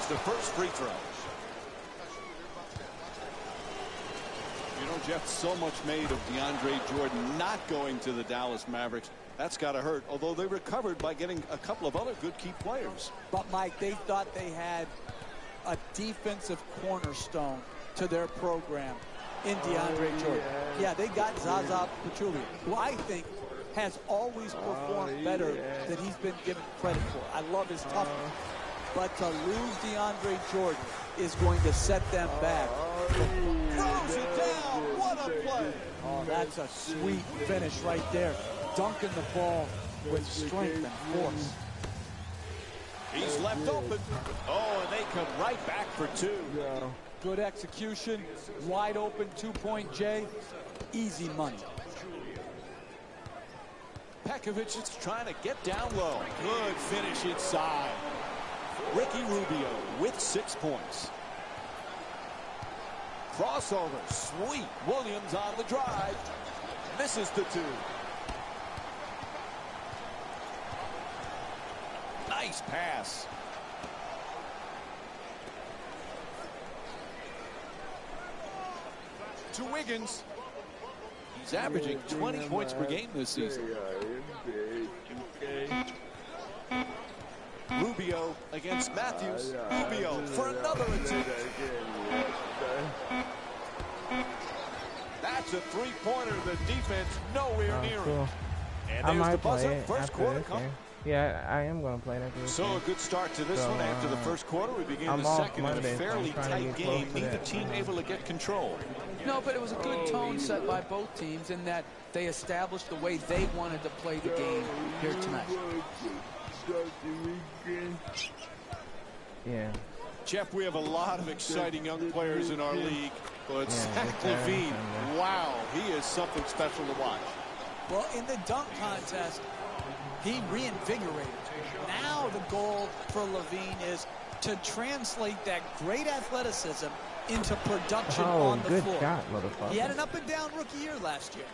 makes the first free throw. You know, Jeff, so much made of DeAndre Jordan not going to the Dallas Mavericks. That's got to hurt, although they recovered by getting a couple of other good key players. But, Mike, they thought they had a defensive cornerstone to their program in DeAndre Jordan. Yeah, they got Zaza Pachulia, who I think has always performed better than he's been given credit for. I love his toughness. But to lose DeAndre Jordan is going to set them back. Throws it down. What a play. Oh, that's a sweet finish right there. Dunking the ball with strength and force. He's left open. Oh, and they come right back for two. Good execution. Wide open two-point J. Easy money. Pekovic is trying to get down low. Good finish inside. Ricky Rubio with 6 points. Crossover. Sweet. Williams on the drive. Misses the two. Nice pass. To Wiggins. He's averaging 20 points per game this season. Rubio against Matthews. Rubio for another attempt. That's a three-pointer. The defense nowhere near it. And there's the buzzer. First quarter coming. Yeah, I am going to play that. So a good start to this one. After the first quarter, we begin the second in a fairly tight game. Neither team able to get control. No, but it was a good tone set by both teams in that they established the way they wanted to play the game here tonight. Yeah. Jeff, we have a lot of exciting young players in our league. But Zach LaVine, wow, he is something special to watch. Well, in the dunk contest, he reinvigorated. Now the goal for LaVine is to translate that great athleticism into production on the floor. Shot, motherfucker. He had an up-and-down rookie year last year.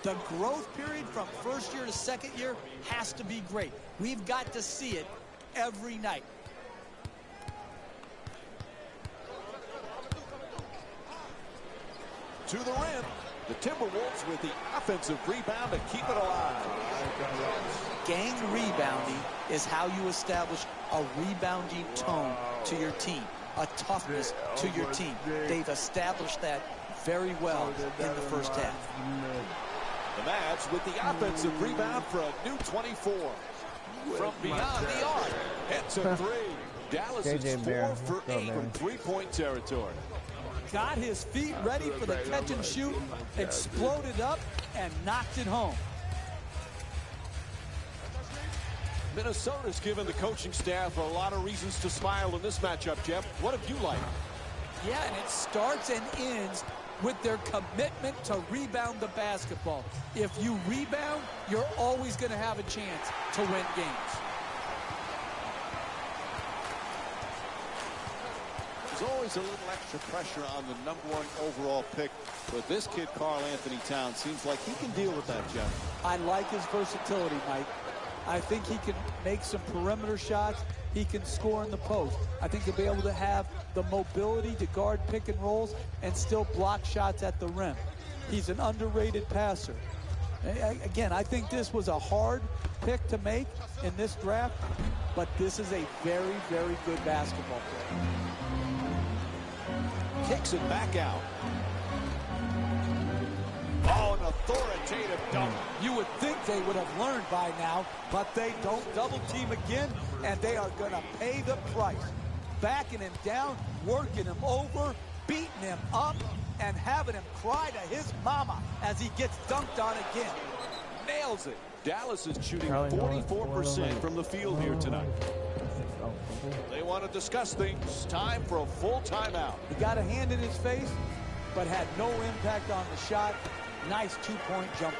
The growth period from first year to second year has to be great. We've got to see it every night. To the rim. The Timberwolves with the offensive rebound to keep it alive. Gang rebounding is how you establish a rebounding tone to your team, a toughness to your team. They've established that very well in the first half. The Mavs with the offensive rebound for a new 24. From beyond the arc. Hits a three. Dallas is 4 for 8 from three-point territory. Got his feet ready for the catch and shoot, exploded up, and knocked it home. Minnesota's given the coaching staff a lot of reasons to smile in this matchup, Jeff. What have you liked? Yeah, and it starts and ends with their commitment to rebound the basketball. If you rebound, you're always going to have a chance to win games. There's always a little extra pressure on the #1 overall pick. But this kid, Karl Anthony Towns, seems like he can deal with that, Jeff. I like his versatility, Mike. I think he can make some perimeter shots. He can score in the post. I think he'll be able to have the mobility to guard pick and rolls and still block shots at the rim. He's an underrated passer. Again, I think this was a hard pick to make in this draft, but this is a very, very good basketball player. Kicks it back out. Oh, an authoritative dunk. You would think they would have learned by now, but they don't. Double team again, and they are going to pay the price. Backing him down, working him over, beating him up, and having him cry to his mama as he gets dunked on again. Nails it. Dallas is shooting 44% from the field here tonight. They want to discuss things. Time for a full timeout. He got a hand in his face, but had no impact on the shot. Nice two-point jumper.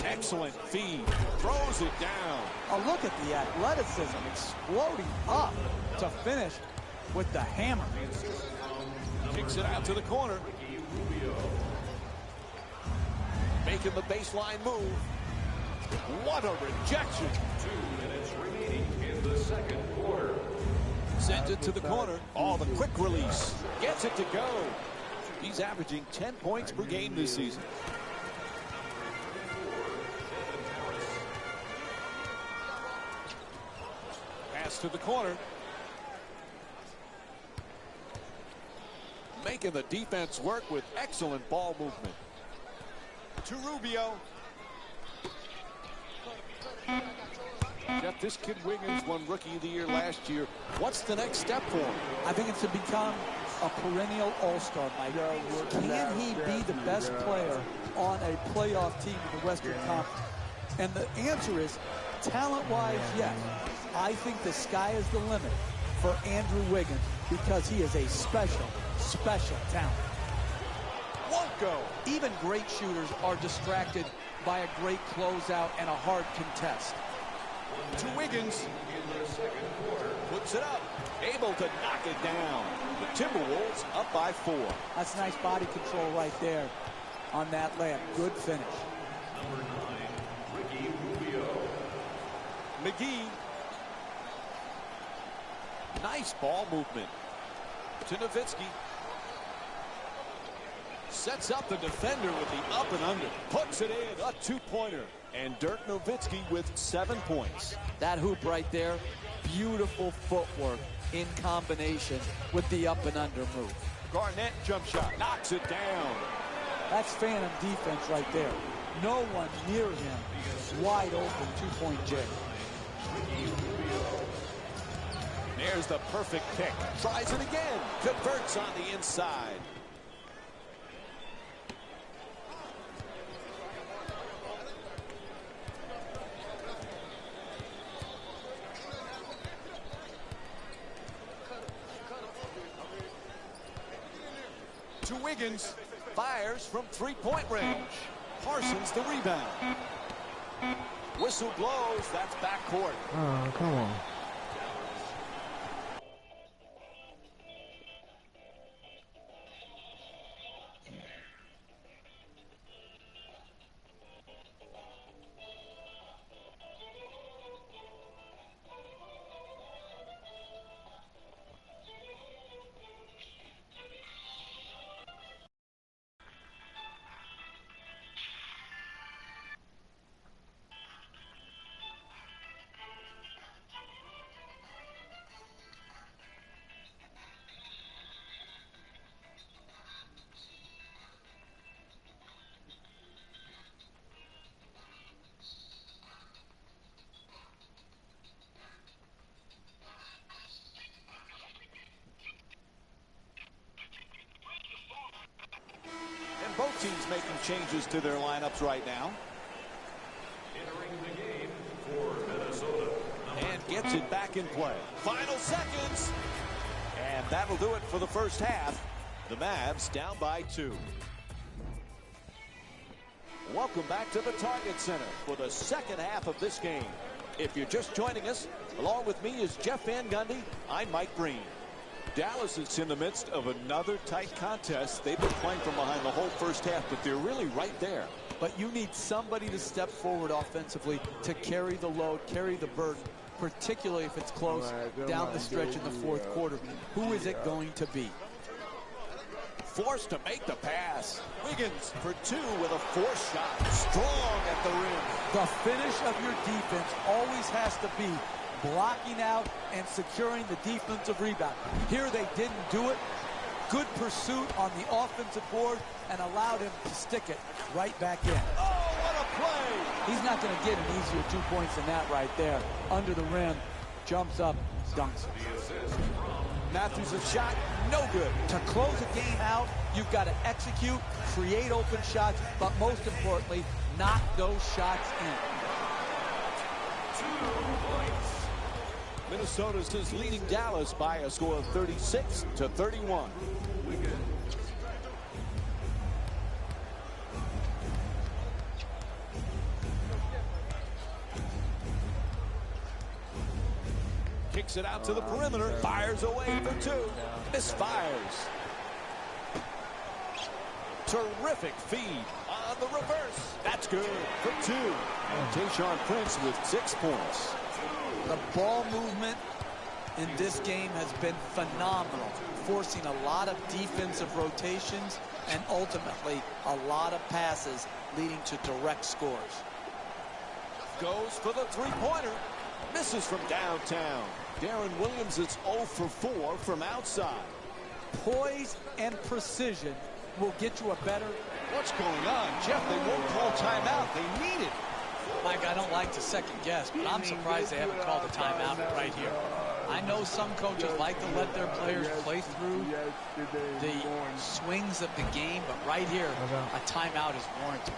Excellent feed. Throws it down. Oh, look at the athleticism exploding up to finish with the hammer. Kicks it out to the corner. Making the baseline move. What a rejection. Sends it to the corner. Oh, the quick release. Gets it to go. He's averaging 10 points per game this season. Pass to the corner. Making the defense work with excellent ball movement. To Rubio. Jeff, this kid Wiggins won Rookie of the Year last year. What's the next step for him? I think it's to become a perennial all-star, Mike. Can he be the best player on a playoff team in the Western Conference? And the answer is, talent-wise, yes. I think the sky is the limit for Andrew Wiggins because he is a special, special talent. Won't go. Even great shooters are distracted by a great closeout and a hard contest. To Wiggins. Puts it up. Able to knock it down. The Timberwolves up by 4. That's nice body control right there on that layup. Good finish. Number 9, Ricky Rubio. McGee. Nice ball movement. To Nowitzki. Sets up the defender with the up and under. Puts it in. A two-pointer. And Dirk Nowitzki with 7 points. That hoop right there, beautiful footwork in combination with the up and under move. Garnett jump shot. Knocks it down. That's phantom defense right there. No one near him. Wide open two-point J. There's the perfect pick. Tries it again. Converts on the inside. To Wiggins. Fires from three-point range. Parsons the rebound. Whistle blows. That's backcourt. Oh, come on. Both teams making changes to their lineups right now. Entering the game for Minnesota. And gets it back in play. Final seconds. And that'll do it for the first half. The Mavs down by 2. Welcome back to the Target Center for the second half of this game. If you're just joining us, along with me is Jeff Van Gundy. I'm Mike Breen. Dallas is in the midst of another tight contest. They've been playing from behind the whole first half, but they're really right there. But you need somebody to step forward offensively to carry the load, carry the burden, particularly if it's close down the stretch in the fourth quarter. Who is it going to be? Forced to make the pass. Wiggins for 2 with a forced shot. Strong at the rim. The finish of your defense always has to be blocking out and securing the defensive rebound. Here they didn't do it. Good pursuit on the offensive board and allowed him to stick it right back in. Oh, what a play! He's not going to get an easier 2 points than that right there. Under the rim, jumps up, dunks. Matthews' shot, no good. To close a game out, you've got to execute, create open shots, but most importantly, knock those shots in. 2 points. Minnesota is leading Dallas by a score of 36-31. Kicks it out to the perimeter. Fires away for 2. Misfires. Terrific feed on the reverse. That's good for 2. And Tayshaun Prince with 6 points. The ball movement in this game has been phenomenal, forcing a lot of defensive rotations and ultimately a lot of passes leading to direct scores. Goes for the three-pointer. Misses from downtown. Darren Williams is 0 for 4 from outside. Poise and precision will get you a better... What's going on, Jeff? They won't call timeout. They need it. Mike, I don't like to second guess, but I'm surprised they haven't called a timeout right here. I know some coaches like to let their players play through the swings of the game, but right here, a timeout is warranted.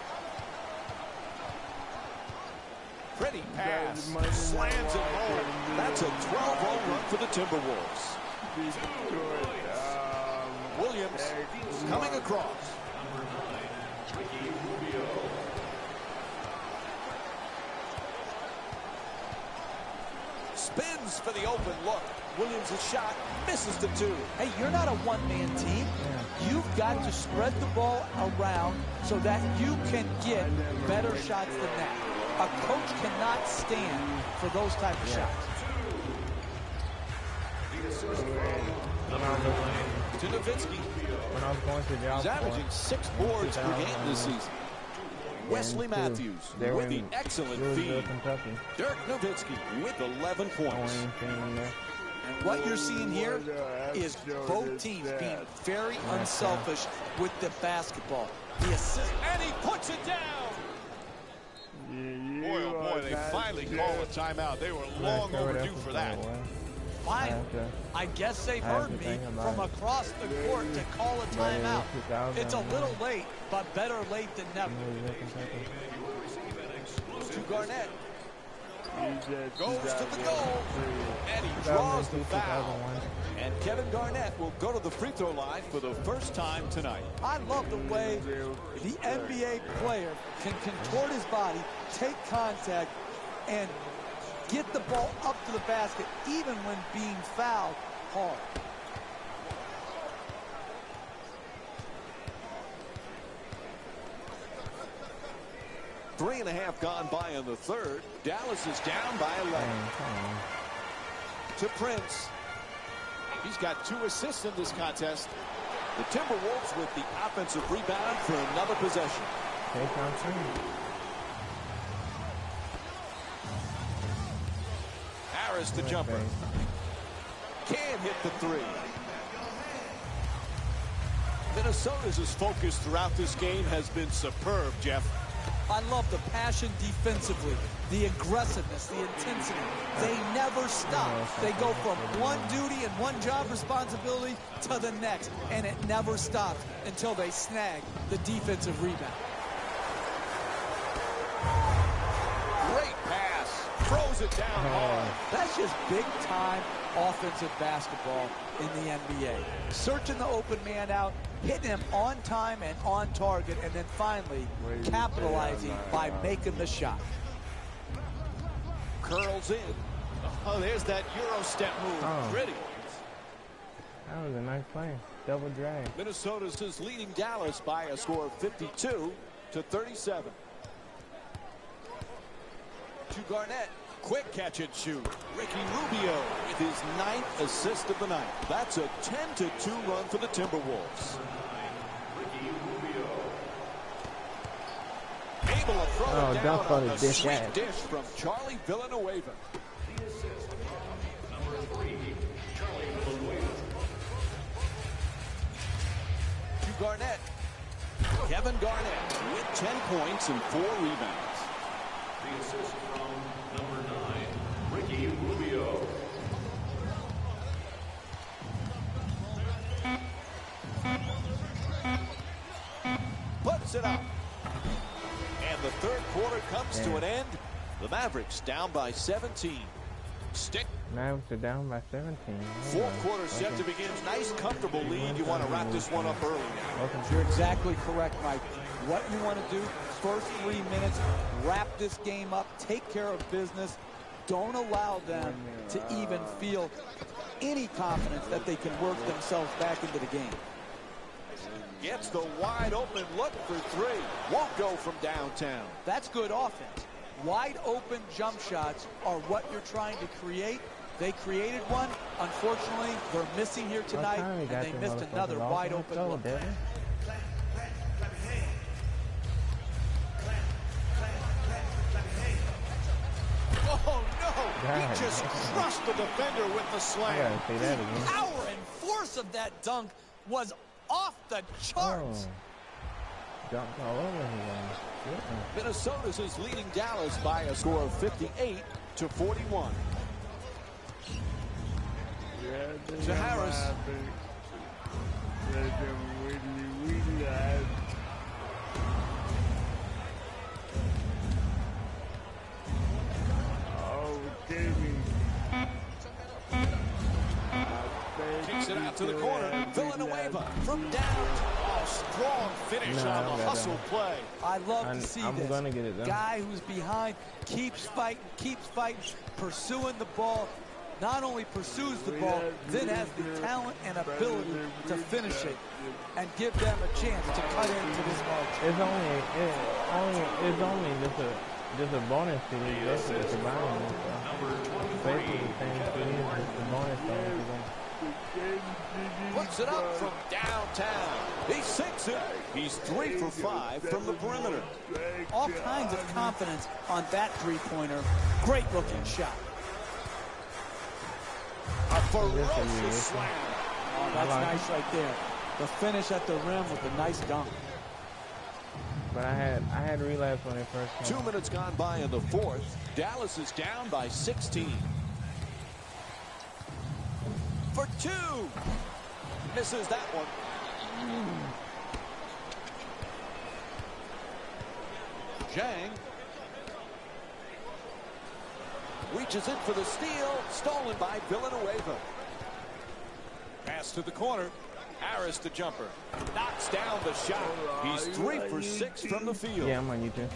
Pretty pass. Slams it home. That's a 12-0 run for the Timberwolves. Williams coming across. Spins for the open look. Williams' shot misses the two. Hey, you're not a one-man team. You've got to spread the ball around so that you can get better shots than that. A coach cannot stand for those type of shots. To Nowitzki. When I was going to jail, He's averaging 6 boards per game this season. Wesley Matthews with the excellent feed. Dirk Nowitzki with 11 points. And what you're seeing here is both teams being very unselfish with the basketball. The assist, and he puts it down. Boy, oh boy, they finally call a timeout. They were long overdue for that. Fine. I guess they've heard me from across the court to call a timeout. It's a little late, but better late than never. To Garnett. Goes to the goal. And he draws the foul. And Kevin Garnett will go to the free throw line for the first time tonight. I love the way the NBA player can contort his body, take contact, and get the ball up to the basket, even when being fouled hard. Three and a half gone by in the third. Dallas is down by 11. To Prince. He's got 2 assists in this contest. The Timberwolves with the offensive rebound for another possession. Harris the jumper. Can't hit the three. Minnesota's focus throughout this game has been superb, Jeff. I love the passion defensively, the aggressiveness, the intensity. They never stop. They go from one duty and one job responsibility to the next, and it never stops until they snag the defensive rebound. Great pass. Throws it down hard. That's just big-time offensive basketball in the NBA. Searching the open man out, hitting him on time and on target, and then finally capitalizing by making the shot. Curls in. Oh, there's that Euro step move. Pretty. That was a nice play. Double drag. Minnesota's is leading Dallas by a score of 52-37. To Garnett. Quick catch and shoot. Ricky Rubio with his 9th assist of the night. That's a 10-2 run for the Timberwolves. Able to throw it down on a sweet dish from Charlie Villanueva. To Garnett. Kevin Garnett with 10 points and 4 rebounds. The assist from number 9, Ricky Rubio. Puts it up. And the third quarter comes to an end. The Mavericks down by 17. Mavericks are down by 17. Fourth quarter set to begin. Nice, comfortable lead. You want to wrap this one up early now. You're exactly correct, Mike. What you want to do, first 3 minutes, wrap this game up, take care of business. Don't allow them to even feel any confidence that they can work themselves back into the game. Gets the wide open look for three. Won't go from downtown. That's good offense. Wide open jump shots are what you're trying to create, They created one. Unfortunately, they're missing here tonight, and they missed another wide open look. Oh, no! He just crushed the defender with the slam. The power and force of that dunk was off the charts. Dunked all over here. Minnesota's is leading Dallas by a score of 58-41. To Harris. Kicks it out to the corner. Villanueva from down. Oh, strong finish on the hustle play. I love to see this. Gonna get it, guy who's behind, keeps fighting, pursuing the ball. Not only pursues the ball, then has the talent and ability to finish it and give them a chance to cut into this margin. It's only just a bonus to these. It's a bonus. Basically, the same thing. It's a bonus thing. Puts it up from downtown. He sinks it. He's 3 for 5 from the perimeter. All kinds of confidence on that three-pointer. Great looking shot. A ferocious slam. Oh, that's nice right there. The finish at the rim with a nice dunk. But I had relapse when it first came. 2 minutes gone by in the fourth. Dallas is down by 16. For 2. Misses that one. Zhang reaches in for the steal. Stolen by Villanueva. Pass to the corner. Harris the jumper. Knocks down the shot. He's 3 for 6 from the field. Yeah, I'm on YouTube.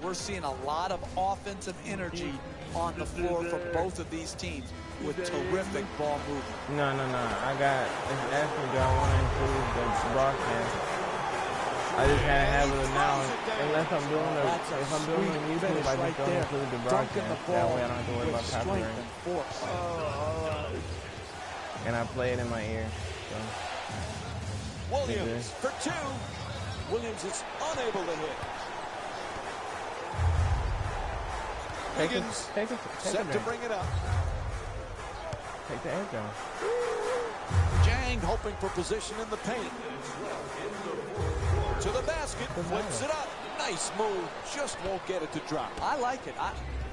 We're seeing a lot of offensive energy on the floor for both of these teams with terrific ball movement. No. It's asking do I want to include the broadcast. I just had to have it now. Unless I'm doing if I'm doing it on YouTube, I just don't include the broadcast. That way I don't have to worry about copyright. And I play it in my ear. So. Williams for 2. Williams is unable to hit. Wiggins set to bring it up. Take the edge down. Zhang hoping for position in the paint. To the basket, flips it up. Nice move, just won't get it to drop. I like it.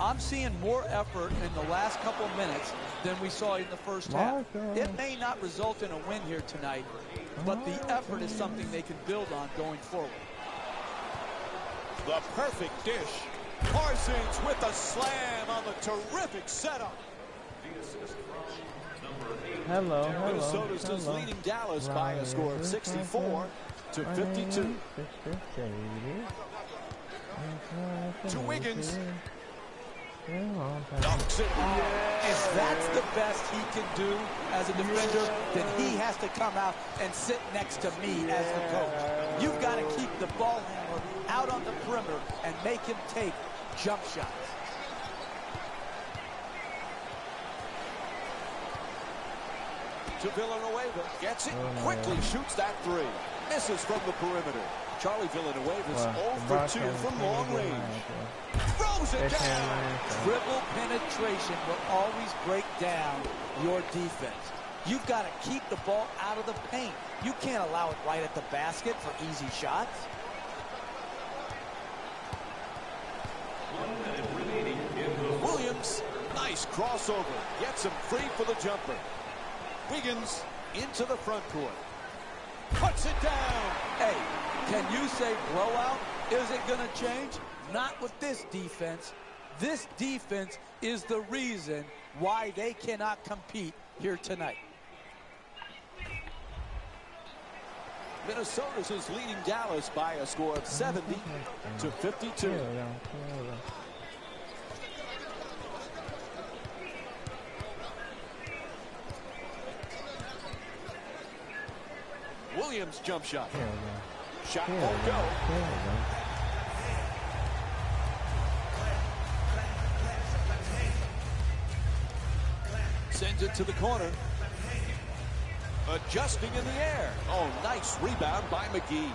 I'm seeing more effort in the last couple minutes than we saw in the first half. It may not result in a win here tonight, but the effort is something they can build on going forward. The perfect dish. Parsons with a slam on the terrific setup. Hello. Minnesota's just leading Dallas by a score of 64-52. To Wiggins. Dunks it. If that's the best he can do as a defender, then he has to come out and sit next to me as the coach. You've got to keep the ball handler out on the perimeter and make him take jump shots. To Villanueva, gets it, quickly shoots that 3. Misses from the perimeter. Charlie Villanueva's 0 for 2 from long range. Throws it down. Dribble penetration will always break down your defense. You've got to keep the ball out of the paint. You can't allow it right at the basket for easy shots. 1 minute remaining in the Williams, nice crossover. Gets him free for the jumper. Wiggins into the front court. Puts it down. Hey, can you say blowout? Is it going to change? Not with this defense. This defense is the reason why they cannot compete here tonight. Minnesota's is leading Dallas by a score of 70-52. Williams jump shot. Shot won't go. Sends it to the corner. Adjusting in the air. Oh, nice rebound by McGee.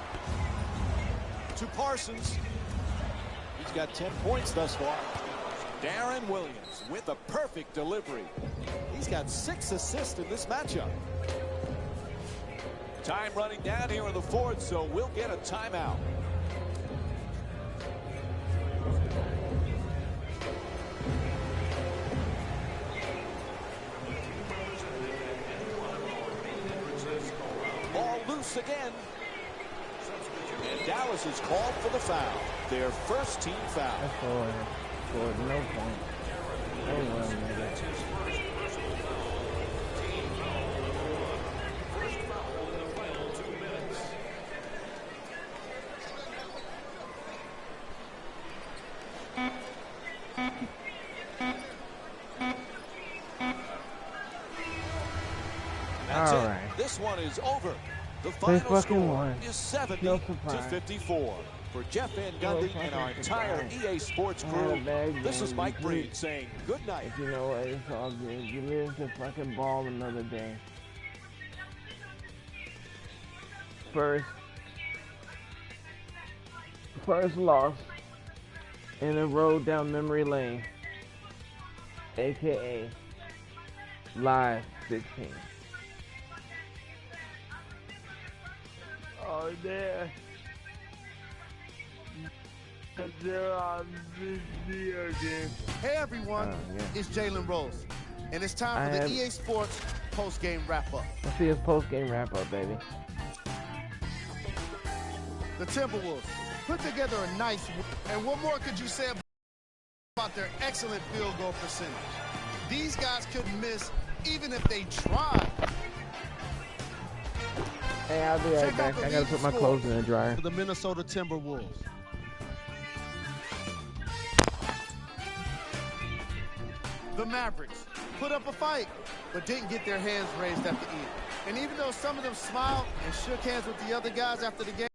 To Parsons. He's got 10 points thus far. Darren Williams with a perfect delivery. He's got 6 assists in this matchup. Time running down here in the fourth, so we'll get a timeout. Ball loose again. And Dallas is called for the foul. Their first team foul. For no point. Oh, well, That's all it. right. This one is over. The final score is 70 no to 54. For Jeff Van Gundy and our entire EA Sports crew, this is Mike Breed saying good night. But you know what? It's all good. You live to fucking ball another day. First loss in a road down memory lane, aka Live 16. Oh, there. They're on this video game. Hey everyone, it's Jalen Rose, and it's time for the EA Sports post-game wrap-up. Let's see his post-game wrap-up, baby. The Timberwolves put together a nice win, and what more could you say about their excellent field goal percentage? These guys couldn't miss even if they tried. Hey, I'll be right back. I gotta put my clothes in the dryer. For the Minnesota Timberwolves. The Mavericks put up a fight, but didn't get their hands raised at the end. And even though some of them smiled and shook hands with the other guys after the game,